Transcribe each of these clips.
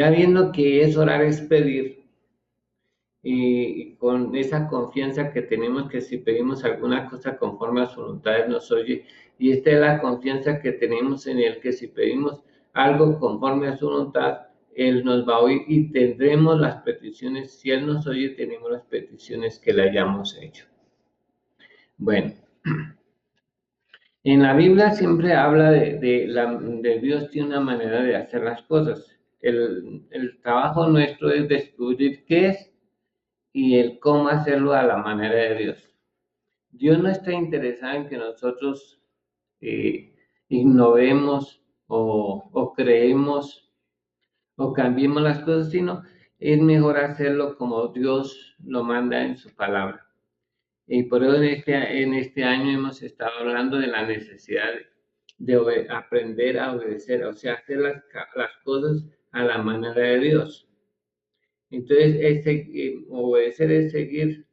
Ya viendo que es orar es pedir, y con esa confianza que tenemos que si pedimos alguna cosa conforme a su voluntad, Él nos oye. Y esta es la confianza que tenemos en Él, que si pedimos algo conforme a su voluntad, Él nos va a oír y tendremos las peticiones. Si Él nos oye, tenemos las peticiones que le hayamos hecho. Bueno, en la Biblia siempre habla de Dios tiene una manera de hacer las cosas. El trabajo nuestro es descubrir qué es y el cómo hacerlo a la manera de Dios. Dios no está interesado en que nosotros ignoremos o creemos o cambiemos las cosas, sino es mejor hacerlo como Dios lo manda en su palabra. Y por eso en este año hemos estado hablando de la necesidad de aprender a obedecer, o sea, hacer las cosas a la manera de Dios. Entonces, obedecer es seguir,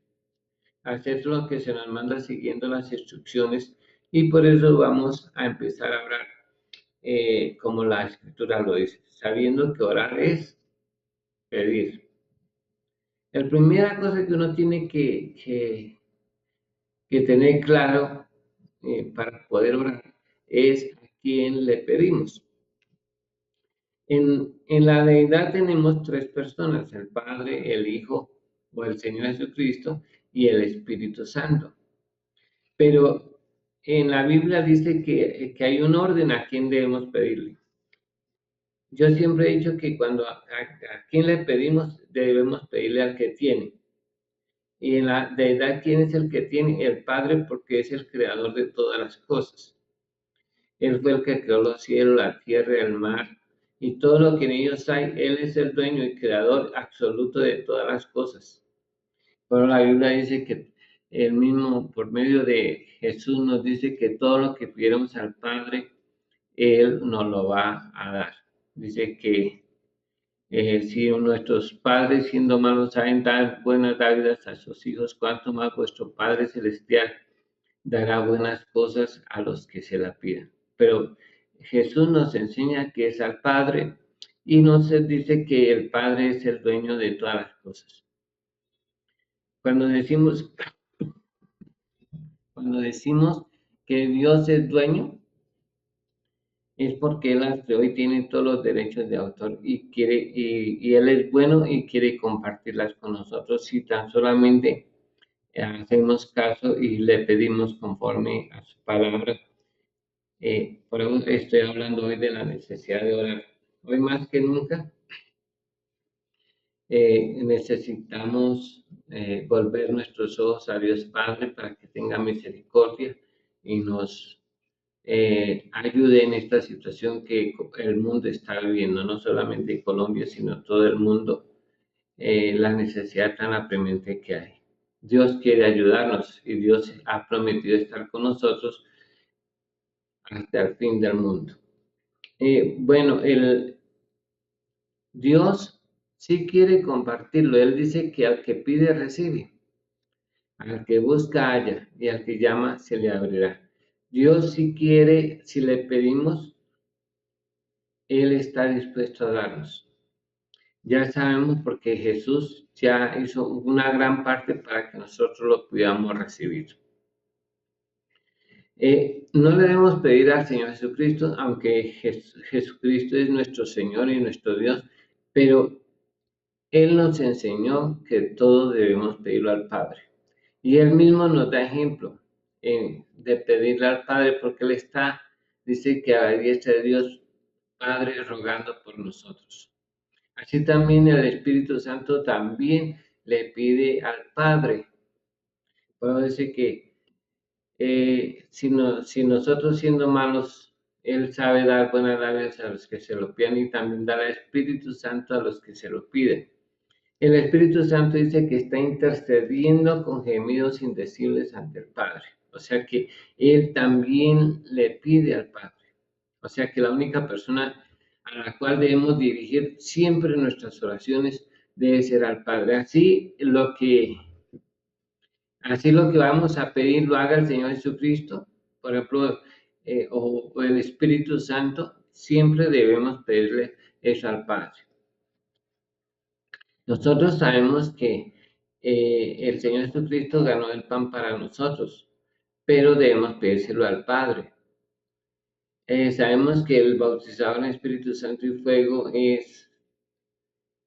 hacer lo que se nos manda siguiendo las instrucciones, y por eso vamos a empezar a orar como la Escritura lo dice, sabiendo que orar es pedir. La primera cosa que uno tiene que tener claro para poder orar es a quién le pedimos. En la deidad tenemos tres personas, el Padre, el Hijo o el Señor Jesucristo y el Espíritu Santo. Pero en la Biblia dice que hay un orden a quién debemos pedirle. Yo siempre he dicho que cuando a quién le pedimos, debemos pedirle al que tiene. Y en la deidad, ¿quién es el que tiene? El Padre, porque es el creador de todas las cosas. Él fue el que creó los cielos, la tierra, el mar y todo lo que en ellos hay. Él es el dueño y creador absoluto de todas las cosas. Pero la Biblia dice que él mismo, por medio de Jesús, nos dice que todo lo que pidiéramos al Padre, Él nos lo va a dar. Dice que si nuestros padres, siendo malos, saben dar buenas dádivas a sus hijos, cuánto más vuestro Padre Celestial dará buenas cosas a los que se la pidan. Pero Jesús nos enseña que es al Padre y nos dice que el Padre es el dueño de todas las cosas. Cuando decimos que Dios es dueño, es porque Él hasta hoy tiene todos los derechos de autor y Él es bueno y quiere compartirlas con nosotros si tan solamente hacemos caso y le pedimos conforme a su palabra. Por eso estoy hablando hoy de la necesidad de orar. Hoy más que nunca necesitamos volver nuestros ojos a Dios Padre para que tenga misericordia y nos ayude en esta situación que el mundo está viviendo, no solamente Colombia, sino todo el mundo, la necesidad tan apremiante que hay. Dios quiere ayudarnos y Dios ha prometido estar con nosotros hasta el fin del mundo. Bueno, Dios sí quiere compartirlo. Él dice que al que pide recibe, al que busca halla y al que llama se le abrirá. Dios sí quiere, si le pedimos, Él está dispuesto a darnos. Ya sabemos porque Jesús ya hizo una gran parte para que nosotros lo podamos recibir. No le debemos pedir al Señor Jesucristo, aunque Jesucristo es nuestro Señor y nuestro Dios, pero Él nos enseñó que todo debemos pedirlo al Padre. Y Él mismo nos da ejemplo de pedirle al Padre porque Él dice que a la diestra de Dios Padre rogando por nosotros. Así también el Espíritu Santo también le pide al Padre. Puedo decir que si nosotros siendo malos, Él sabe dar buenas dádivas a los que se lo piden y también dar al Espíritu Santo a los que se lo piden. El Espíritu Santo dice que está intercediendo con gemidos indecibles ante el Padre. O sea que Él también le pide al Padre. O sea que la única persona a la cual debemos dirigir siempre nuestras oraciones debe ser al Padre. Así lo que vamos a pedir lo haga el Señor Jesucristo, por ejemplo, o el Espíritu Santo, siempre debemos pedirle eso al Padre. Nosotros sabemos que el Señor Jesucristo ganó el pan para nosotros, pero debemos pedírselo al Padre. Sabemos que el bautizado en Espíritu Santo y fuego es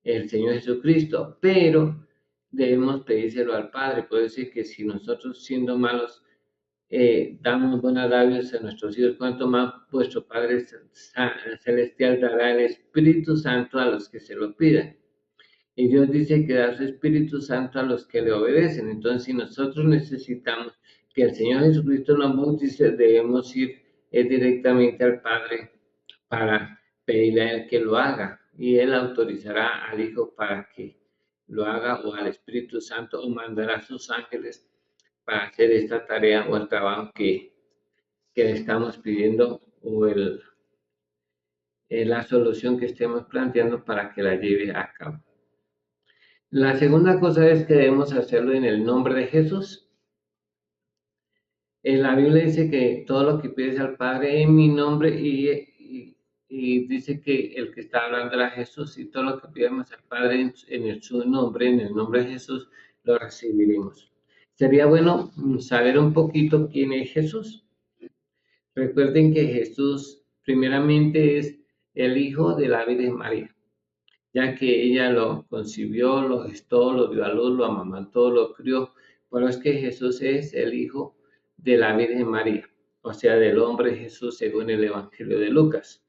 el Señor Jesucristo, pero debemos pedírselo al Padre. Puede decir que si nosotros siendo malos damos buenas dádivas a nuestros hijos, cuanto más vuestro Padre Celestial dará el Espíritu Santo a los que se lo pidan. Y Dios dice que da su Espíritu Santo a los que le obedecen. Entonces, si nosotros necesitamos que el Señor Jesucristo nos bautice, debemos ir directamente al Padre para pedirle a Él que lo haga. Y Él autorizará al Hijo para que lo haga, o al Espíritu Santo, o mandará a sus ángeles para hacer esta tarea o el trabajo que le estamos pidiendo, o la solución que estemos planteando para que la lleve a cabo. La segunda cosa es que debemos hacerlo en el nombre de Jesús. En la Biblia dice que todo lo que pides al Padre en mi nombre, y dice que el que está hablando era Jesús, y todo lo que pidamos al Padre su nombre, en el nombre de Jesús, lo recibiremos. Sería bueno saber un poquito quién es Jesús. Recuerden que Jesús primeramente es el Hijo de la Virgen María, ya que ella lo concibió, lo gestó, lo dio a luz, lo amamantó, lo crió. Pero es que Jesús es el Hijo de la Virgen María, o sea, del hombre Jesús según el Evangelio de Lucas.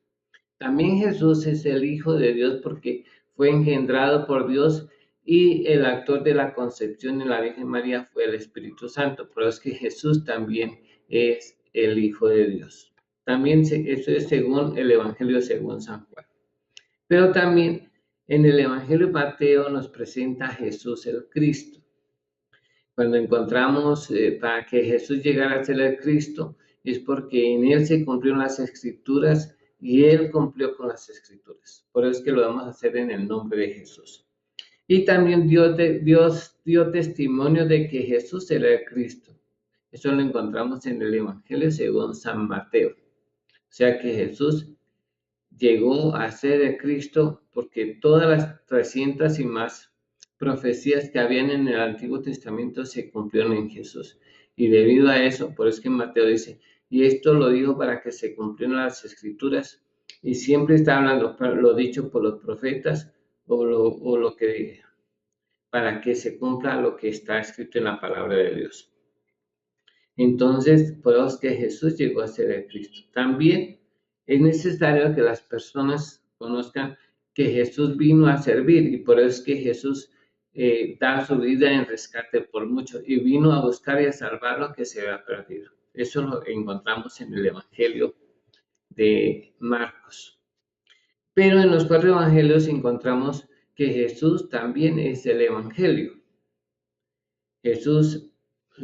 También Jesús es el Hijo de Dios porque fue engendrado por Dios, y el actor de la concepción de la Virgen María fue el Espíritu Santo. Pero es que Jesús también es el Hijo de Dios. También eso es según el Evangelio según San Juan. Pero también en el Evangelio de Mateo nos presenta a Jesús el Cristo. Cuando encontramos para que Jesús llegara a ser el Cristo, es porque en Él se cumplieron las Escrituras y Él cumplió con las Escrituras. Por eso es que lo vamos a hacer en el nombre de Jesús. Y también Dios dio testimonio de que Jesús era el Cristo. Eso lo encontramos en el Evangelio según San Mateo. O sea que Jesús llegó a ser el Cristo porque todas las 300 y más profecías que habían en el Antiguo Testamento se cumplieron en Jesús. Y debido a eso, por eso es que Mateo dice, y esto lo dijo para que se cumplieran las Escrituras, y siempre está hablando lo dicho por los profetas, o lo que, para que se cumpla lo que está escrito en la palabra de Dios. Entonces, por eso es que Jesús llegó a ser el Cristo. También es necesario que las personas conozcan que Jesús vino a servir, y por eso es que Jesús da su vida en rescate por muchos, y vino a buscar y a salvar lo que se había perdido. Eso lo encontramos en el Evangelio de Marcos. Pero en los 4 evangelios encontramos que Jesús también es el Evangelio. Jesús,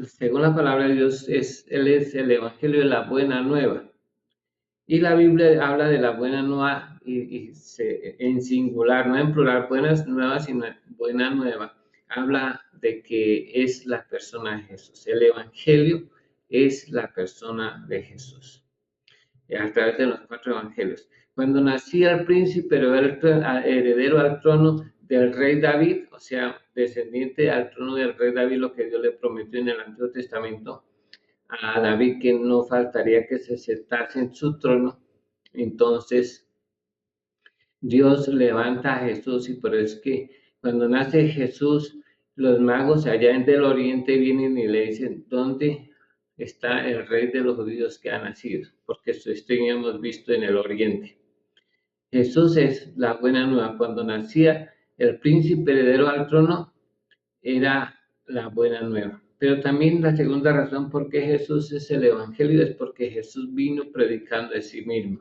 según la palabra de Dios, Él es el Evangelio de la buena nueva. Y la Biblia habla de la buena nueva en singular, no en plural, buenas nuevas, sino buena nueva. Habla de que es la persona de Jesús. El Evangelio es la persona de Jesús, a través de los 4 evangelios. Cuando nacía el príncipe heredero al trono del rey David, o sea, descendiente al trono del rey David, lo que Dios le prometió en el Antiguo Testamento a David, que no faltaría que se sentase en su trono. Entonces Dios levanta a Jesús, y por eso es que cuando nace Jesús, los magos allá en del oriente vienen y le dicen, ¿dónde está el rey de los judíos que ha nacido? Porque esto hemos visto en el oriente. Jesús es la buena nueva. Cuando nacía el príncipe heredero al trono, era la buena nueva. Pero también la segunda razón por qué Jesús es el Evangelio es porque Jesús vino predicando de sí mismo.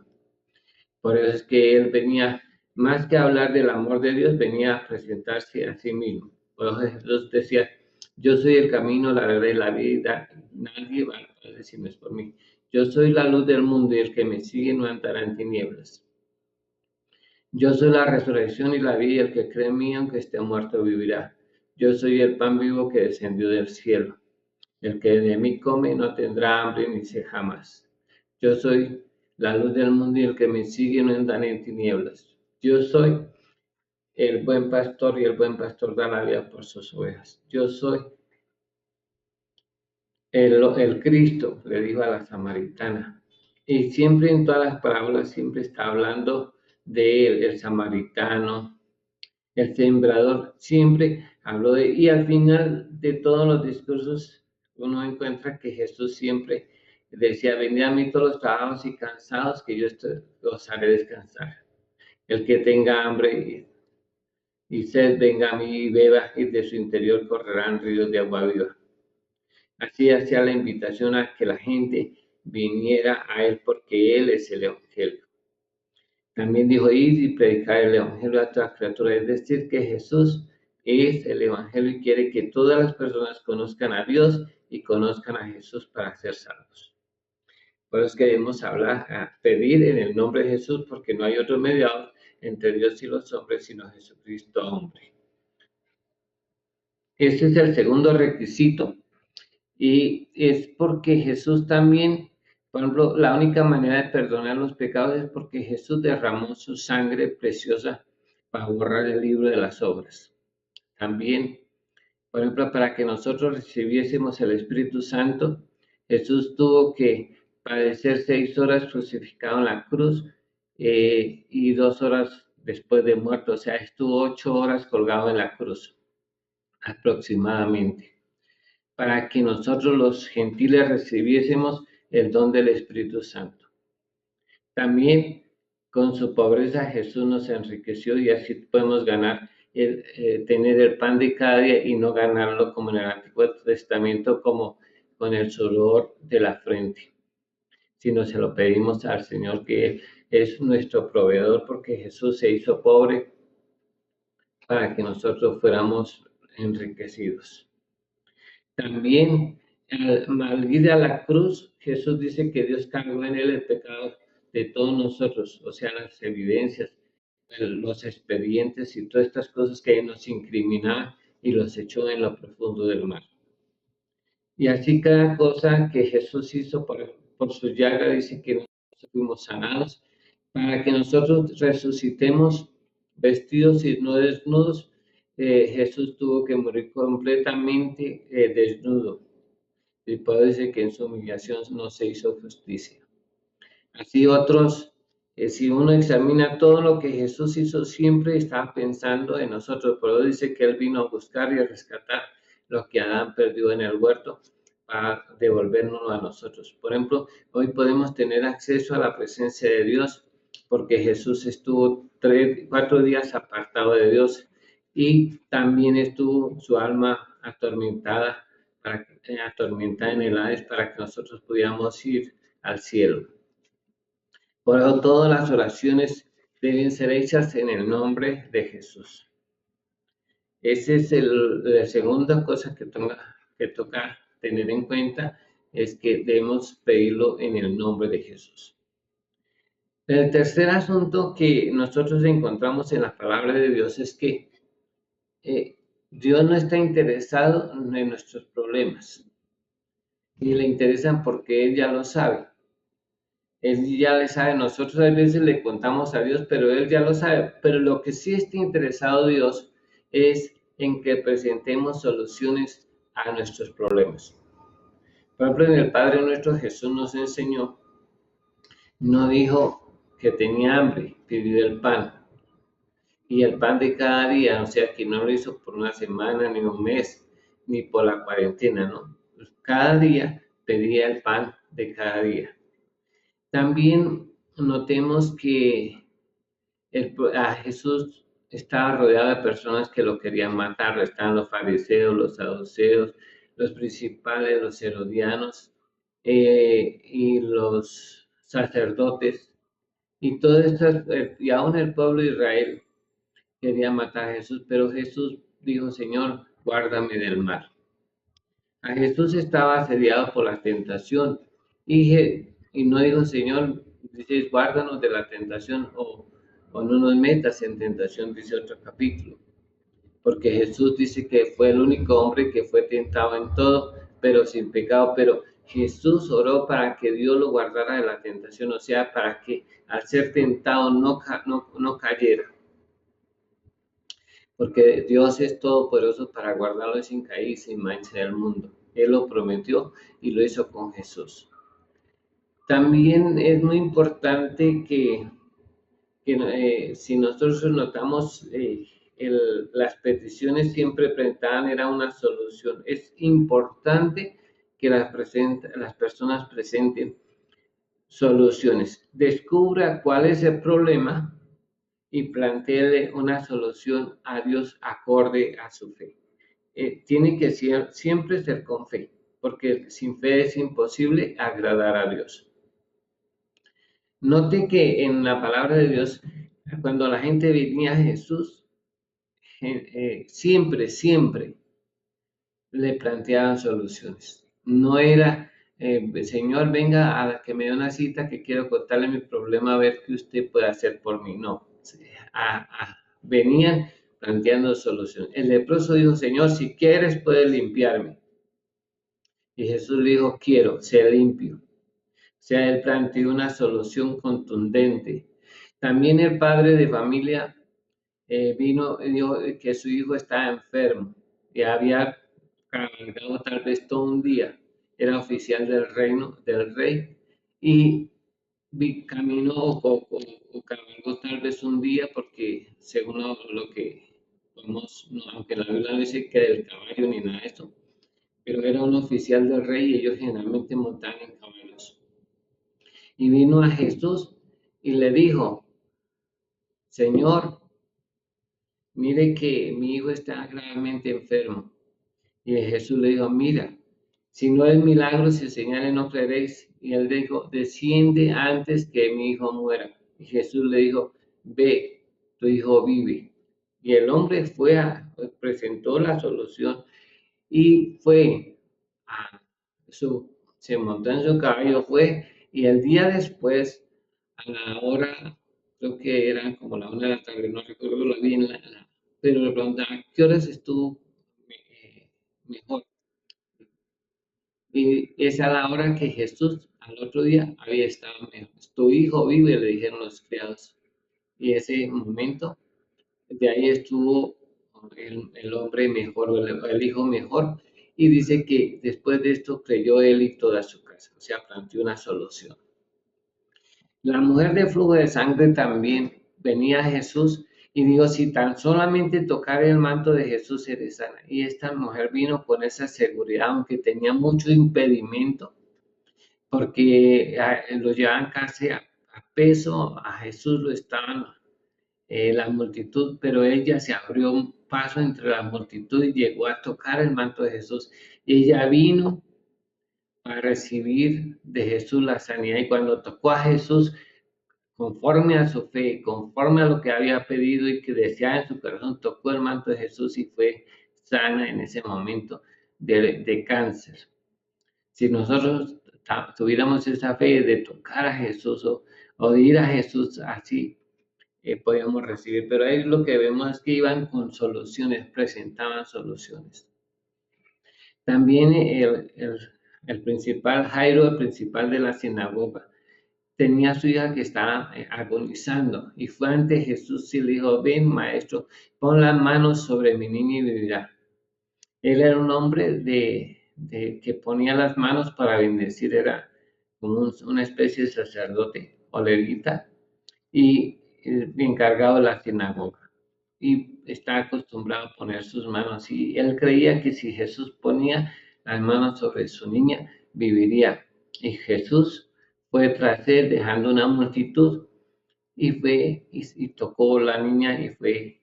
Por eso es que Él venía, más que hablar del amor de Dios, venía a presentarse a sí mismo. Por eso Jesús decía, yo soy el camino, la verdad y la vida, nadie va a Padre si no es por mí. Yo soy la luz del mundo, y el que me sigue no andará en tinieblas. Yo soy la resurrección y la vida, y el que cree en mí, aunque esté muerto, vivirá. Yo soy el pan vivo que descendió del cielo. El que de mí come no tendrá hambre ni sed jamás. Yo soy la luz del mundo, y el que me sigue no andará en tinieblas. Yo soy el buen pastor y el buen pastor da la vida por sus ovejas. Yo soy el Cristo, le dijo a la samaritana. Y siempre en todas las parábolas siempre está hablando de él, el samaritano, el sembrador, siempre habló de, y al final de todos los discursos uno encuentra que Jesús siempre decía, venid a mí todos los trabajados y cansados, que yo os haré descansar. El que tenga hambre y sed, venga a mí y beba, y de su interior correrán ríos de agua viva. Así hacía la invitación a que la gente viniera a él porque él es el Evangelio. También dijo, id y predicar el Evangelio a toda criatura, es decir, que Jesús es el Evangelio y quiere que todas las personas conozcan a Dios y conozcan a Jesús para ser salvos. Por eso queremos pedir en el nombre de Jesús, porque no hay otro mediador entre Dios y los hombres, sino Jesucristo hombre. Este es el segundo requisito, y es porque Jesús también, por ejemplo, la única manera de perdonar los pecados es porque Jesús derramó su sangre preciosa para borrar el libro de las obras. También, por ejemplo, para que nosotros recibiésemos el Espíritu Santo, Jesús tuvo que padecer 6 horas crucificado en la cruz y 2 horas después de muerto, o sea, estuvo 8 horas colgado en la cruz aproximadamente, para que nosotros los gentiles recibiésemos el don del Espíritu Santo. También con su pobreza Jesús nos enriqueció y así podemos tener el pan de cada día y no ganarlo como en el Antiguo Testamento, como con el sudor de la frente, sino se lo pedimos al Señor, que Él es nuestro proveedor, porque Jesús se hizo pobre para que nosotros fuéramos enriquecidos. También al ir a la cruz, Jesús dice que Dios cargó en él el pecado de todos nosotros, o sea, las evidencias, los expedientes y todas estas cosas que nos incriminaban y los echó en lo profundo del mar. Y así cada cosa que Jesús hizo por su llaga, dice que nosotros fuimos sanados, para que nosotros resucitemos vestidos y no desnudos. Jesús tuvo que morir completamente desnudo. Y puede decir que en su humillación no se hizo justicia. Así otros, si uno examina todo lo que Jesús hizo, siempre estaba pensando en nosotros. Por eso dice que Él vino a buscar y a rescatar lo que Adán perdió en el huerto para devolvernos a nosotros. Por ejemplo, hoy podemos tener acceso a la presencia de Dios porque Jesús estuvo 4 días apartado de Dios y también estuvo su alma atormentada en el Hades para que nosotros pudiéramos ir al cielo. Por eso todas las oraciones deben ser hechas en el nombre de Jesús. Esa es la segunda cosa que toca tener en cuenta, es que debemos pedirlo en el nombre de Jesús. El tercer asunto que nosotros encontramos en la palabra de Dios es que Dios no está interesado en nuestros problemas, y le interesan porque Él ya lo sabe. Él ya le sabe, nosotros a veces le contamos a Dios, pero Él ya lo sabe. Pero lo que sí está interesado Dios es en que presentemos soluciones a nuestros problemas. Por ejemplo, en el Padre Nuestro Jesús nos enseñó, no dijo que tenía hambre, pidió el pan. Y el pan de cada día, o sea, que no lo hizo por una semana, ni un mes, ni por la cuarentena, ¿no? Cada día pedía el pan de cada día. También notemos que a Jesús estaba rodeado de personas que lo querían matar. Estaban los fariseos, los saduceos, los principales, los herodianos y los sacerdotes. Y y aún el pueblo de Israel quería matar a Jesús, pero Jesús dijo, Señor, guárdame del mal. A Jesús estaba asediado por la tentación y no dijo, Señor, dice, guárdanos de la tentación o no nos metas en tentación, dice otro capítulo. Porque Jesús dice que fue el único hombre que fue tentado en todo, pero sin pecado. Pero Jesús oró para que Dios lo guardara de la tentación, o sea, para que al ser tentado no cayera. porque Dios es todopoderoso para guardarlo sin caer, sin mancha del mundo. Él lo prometió y lo hizo con Jesús. También es muy importante que si nosotros notamos, las peticiones siempre presentaban era una solución. Es importante que las personas presenten soluciones. Descubra cuál es el problema y planteele una solución a Dios acorde a su fe. Tiene que siempre ser con fe, porque sin fe es imposible agradar a Dios. Note que en la palabra de Dios, cuando la gente venía a Jesús, siempre le planteaban soluciones. No era, Señor, venga a que me dé una cita que quiero contarle mi problema a ver qué usted puede hacer por mí. No, venían planteando soluciones. El leproso dijo, Señor, si quieres puedes limpiarme. Y Jesús le dijo, quiero, sé limpio. O sea, él planteó una solución contundente. También el padre de familia vino y dijo que su hijo estaba enfermo y había cabalgado tal vez todo un día. Era oficial del reino del rey y caminó o cabalgó tal vez un día porque según lo que podemos, no, aunque la Biblia no dice que del caballo ni nada de esto, pero era un oficial del rey y ellos generalmente montaban en caballos. Y vino a Jesús y le dijo, Señor, mire que mi hijo está gravemente enfermo. Y Jesús le dijo, mira, si no es milagros y señales no creeréis. Y él dijo, desciende antes que mi hijo muera. Y Jesús le dijo, ve, tu hijo vive. Y el hombre presentó la solución y fue a se montó en su caballo, y el día después, a la hora, creo que era como la 1 de la tarde, no recuerdo bien, pero le preguntaba, ¿a qué horas estuvo mejor? Y esa es la hora que Jesús al otro día había estado mejor. Tu hijo vive, le dijeron los criados. Y ese momento, de ahí estuvo el hombre mejor, el hijo mejor. Y dice que después de esto creyó él y toda su casa. O sea, planteó una solución. La mujer de flujo de sangre también venía a Jesús y dijo, si tan solamente tocar el manto de Jesús seré sana. Y esta mujer vino con esa seguridad, aunque tenía mucho impedimento, porque lo llevaban casi a peso, a Jesús lo estaban la multitud, pero ella se abrió un paso entre la multitud y llegó a tocar el manto de Jesús. Y ella vino para recibir de Jesús la sanidad y cuando tocó a Jesús, conforme a su fe, conforme a lo que había pedido y que deseaba en su corazón, tocó el manto de Jesús y fue sana en ese momento de cáncer. Si nosotros tuviéramos esa fe de tocar a Jesús o de ir a Jesús así, podíamos recibir. Pero ahí lo que vemos es que iban con soluciones, presentaban soluciones. También el principal, Jairo, el principal de la sinagoga, tenía a su hija que estaba agonizando y fue ante Jesús y le dijo, ven maestro, pon las manos sobre mi niña y vivirá. Él era un hombre que ponía las manos para bendecir, era como una especie de sacerdote o levita y encargado de la sinagoga. Y está acostumbrado a poner sus manos y él creía que si Jesús ponía las manos sobre su niña, viviría. Y Jesús fue tras él dejando una multitud y fue y tocó la niña y fue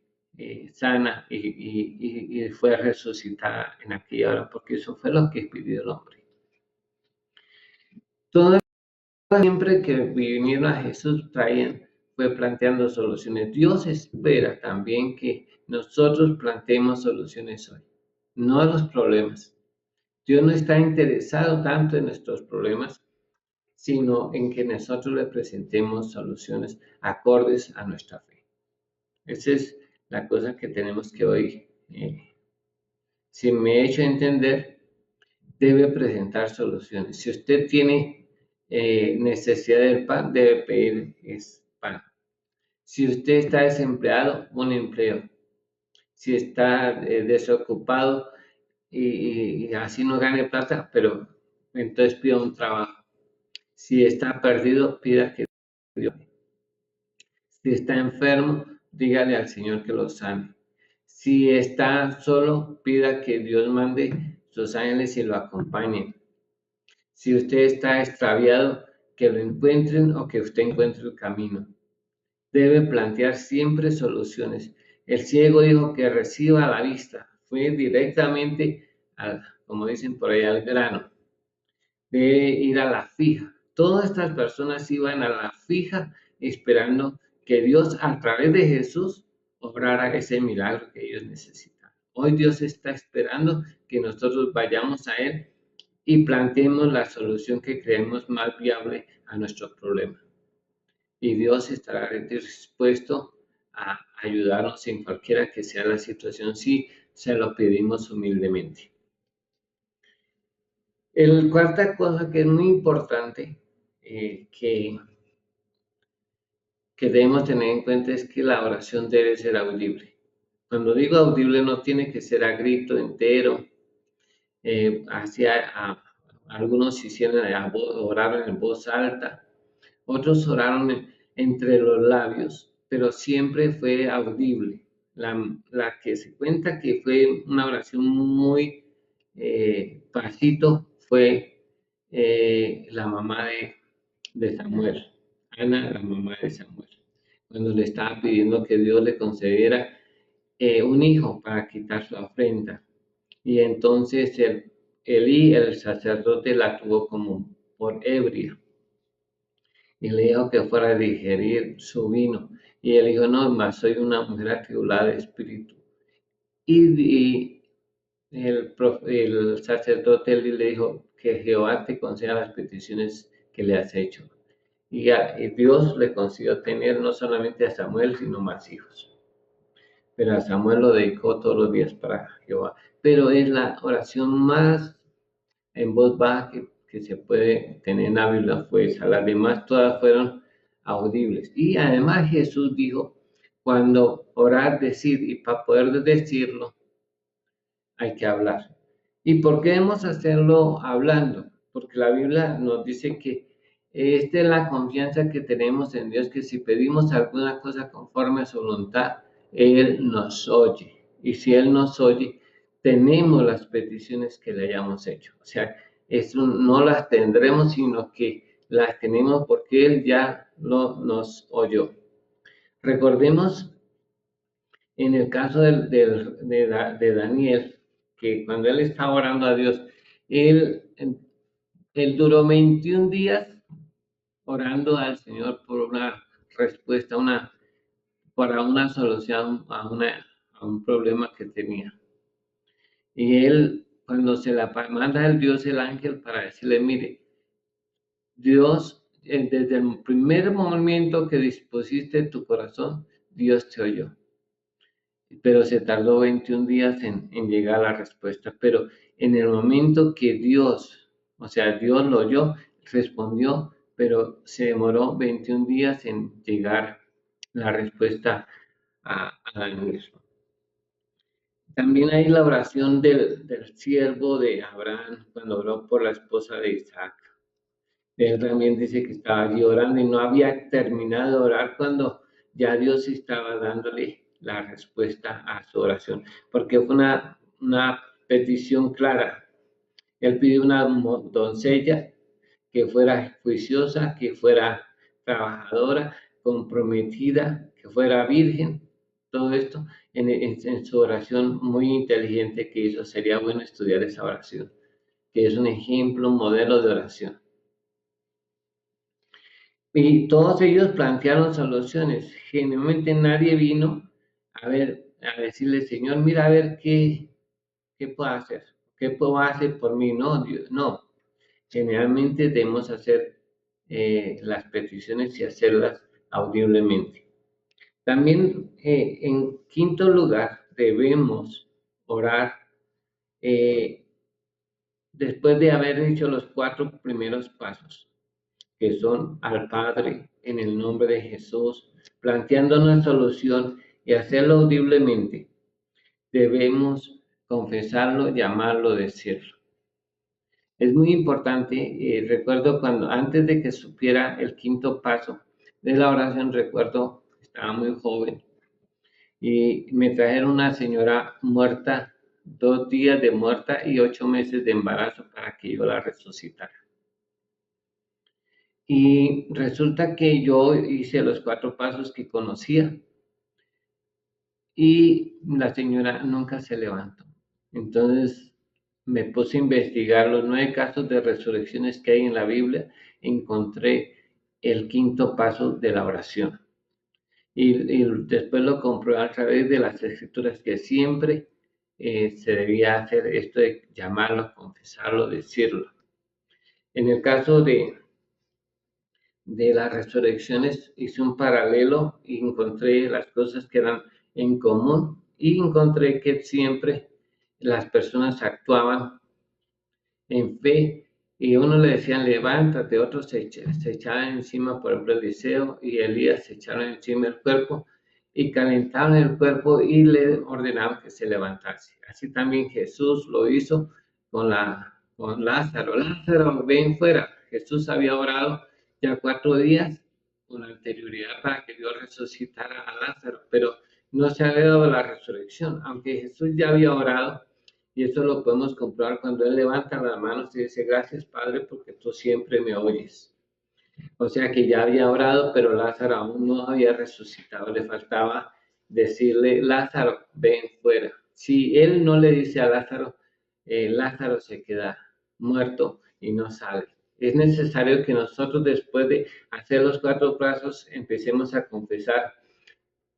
sana y fue resucitada en aquella hora, porque eso fue lo que pidió el hombre. Todo siempre que vinieron a Jesús fue planteando soluciones. Dios espera también que nosotros planteemos soluciones hoy, no a los problemas. Dios no está interesado tanto en nuestros problemas, sino en que nosotros le presentemos soluciones acordes a nuestra fe. Esa es la cosa que tenemos que oír. Si me he hecho entender, debe presentar soluciones. Si usted tiene necesidad del pan, debe pedir pan. Si usted está desempleado, un empleo. si está desocupado y así no gane plata, pero entonces pida un trabajo. Si está perdido, pida que Dios. Si está enfermo, dígale al Señor que lo sane. Si está solo, pida que Dios mande sus ángeles y lo acompañen. Si usted está extraviado, que lo encuentren o que usted encuentre el camino. Debe plantear siempre soluciones. El ciego dijo que reciba la vista. Fue directamente, como dicen por ahí, al grano. Debe ir a la fija. Todas estas personas iban a la fija esperando que Dios, a través de Jesús, obrara ese milagro que ellos necesitan. Hoy Dios está esperando que nosotros vayamos a Él y planteemos la solución que creemos más viable a nuestro problema. Y Dios estará dispuesto a ayudarnos en cualquiera que sea la situación si se lo pedimos humildemente. El cuarta cosa que es muy importante que debemos tener en cuenta es que la oración debe ser audible. Cuando digo audible no tiene que ser a grito entero, algunos hicieron oraron en voz alta, otros oraron entre los labios, pero siempre fue audible. La que se cuenta que fue una oración muy pasito fue la mamá de Samuel, Ana, la mamá de Samuel, cuando le estaba pidiendo que Dios le concediera un hijo para quitar su afrenta. Y entonces Elí, el sacerdote, la tuvo como por ebria y le dijo que fuera a digerir su vino. Y él dijo, no, más soy una mujer atribulada de espíritu. Y el sacerdote le dijo que Jehová te conceda las peticiones que le has hecho. Y Dios le concedió tener no solamente a Samuel, sino más hijos. Pero a Samuel lo dedicó todos los días para Jehová. Pero es la oración más en voz baja que se puede tener en la Biblia fue esa. Las demás todas fueron audibles. Y además Jesús dijo, cuando orar, decir, y para poder decirlo, hay que hablar. ¿Y por qué debemos hacerlo hablando? Porque la Biblia nos dice que esta es la confianza que tenemos en Dios, que si pedimos alguna cosa conforme a su voluntad, Él nos oye. Y si Él nos oye, tenemos las peticiones que le hayamos hecho. O sea, eso no las tendremos, sino que las tenemos porque Él ya nos oyó. Recordemos en el caso de Daniel, que cuando él estaba orando a Dios, él, él duró 21 días orando al Señor por una respuesta, para una solución a un problema que tenía. Y él, cuando se la manda el Dios, el ángel, para decirle, mire, Dios, desde el primer momento que dispusiste tu corazón, Dios te oyó. Pero se tardó 21 días en llegar a la respuesta. Pero en el momento que Dios, o sea, Dios lo oyó, respondió, pero se demoró 21 días en llegar la respuesta a Daniel. También hay la oración del siervo de Abraham cuando oró por la esposa de Isaac. Él también dice que estaba allí orando y no había terminado de orar cuando ya Dios estaba dándole la respuesta a su oración, porque fue una petición clara. Él pidió una doncella que fuera juiciosa, que fuera trabajadora, comprometida, que fuera virgen. Todo esto en su oración muy inteligente que hizo. Sería bueno estudiar esa oración, que es un ejemplo, un modelo de oración. Y todos ellos plantearon soluciones. Generalmente nadie vino a decirle, Señor, mira a ver qué puedo hacer, qué puedo hacer por mí. No, Dios, no. Generalmente debemos hacer las peticiones y hacerlas audiblemente. También, en quinto lugar, debemos orar después de haber hecho los 4 primeros pasos, que son al Padre en el nombre de Jesús, planteando una solución y hacerlo audiblemente. debemos confesarlo, llamarlo, decirlo. Es muy importante, recuerdo cuando antes de que supiera el quinto paso de la oración, recuerdo, estaba muy joven y me trajeron una señora muerta, 2 días de muerta y 8 meses de embarazo para que yo la resucitara. Y resulta que yo hice los 4 pasos que conocía y la señora nunca se levantó. Entonces me puse a investigar los 9 casos de resurrecciones que hay en la Biblia. Encontré el quinto paso de la oración. Y después lo comprobé a través de las escrituras que siempre se debía hacer esto de llamarlo, confesarlo, decirlo. En el caso de las resurrecciones hice un paralelo y encontré las cosas que eran en común y encontré que siempre las personas actuaban en fe y uno le decían levántate, otros se echaban encima, por ejemplo Eliseo y Elías se echaron encima el cuerpo y calentaron el cuerpo y le ordenaron que se levantase. Así también Jesús lo hizo con Lázaro. Lázaro, ven fuera. Jesús había orado ya 4 días con anterioridad para que Dios resucitara a Lázaro, pero no se había dado la resurrección, aunque Jesús ya había orado, y eso lo podemos comprobar cuando Él levanta las manos y dice, gracias Padre, porque tú siempre me oyes. O sea que ya había orado, pero Lázaro aún no había resucitado, le faltaba decirle, Lázaro, ven fuera. Si Él no le dice a Lázaro, Lázaro se queda muerto y no sale. Es necesario que nosotros después de hacer los 4 pasos empecemos a confesar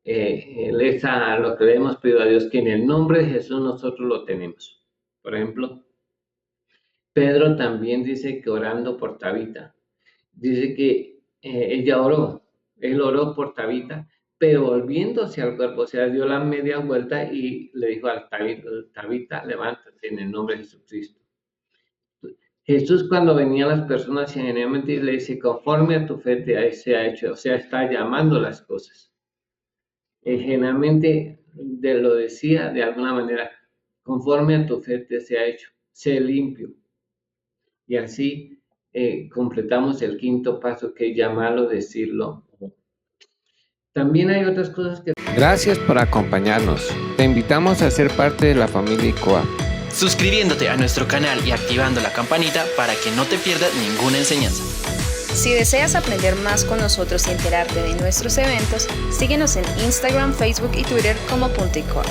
lo que le hemos pedido a Dios, que en el nombre de Jesús nosotros lo tenemos. Por ejemplo, Pedro también dice que orando por Tabita, dice que él oró por Tabita, pero volviéndose al cuerpo, o sea, dio la media vuelta y le dijo a Tabita, levántate en el nombre de Jesucristo. Jesús cuando venían las personas generalmente le dice, conforme a tu fe te se ha hecho, o sea, está llamando las cosas. Generalmente lo decía de alguna manera, conforme a tu fe te se ha hecho, sé limpio. Y así completamos el quinto paso, que es llamarlo, decirlo. También hay otras cosas que... Gracias por acompañarnos. Te invitamos a ser parte de la familia ICOA, suscribiéndote a nuestro canal y activando la campanita para que no te pierdas ninguna enseñanza. Si deseas aprender más con nosotros y enterarte de nuestros eventos, síguenos en Instagram, Facebook y Twitter como @ICOA.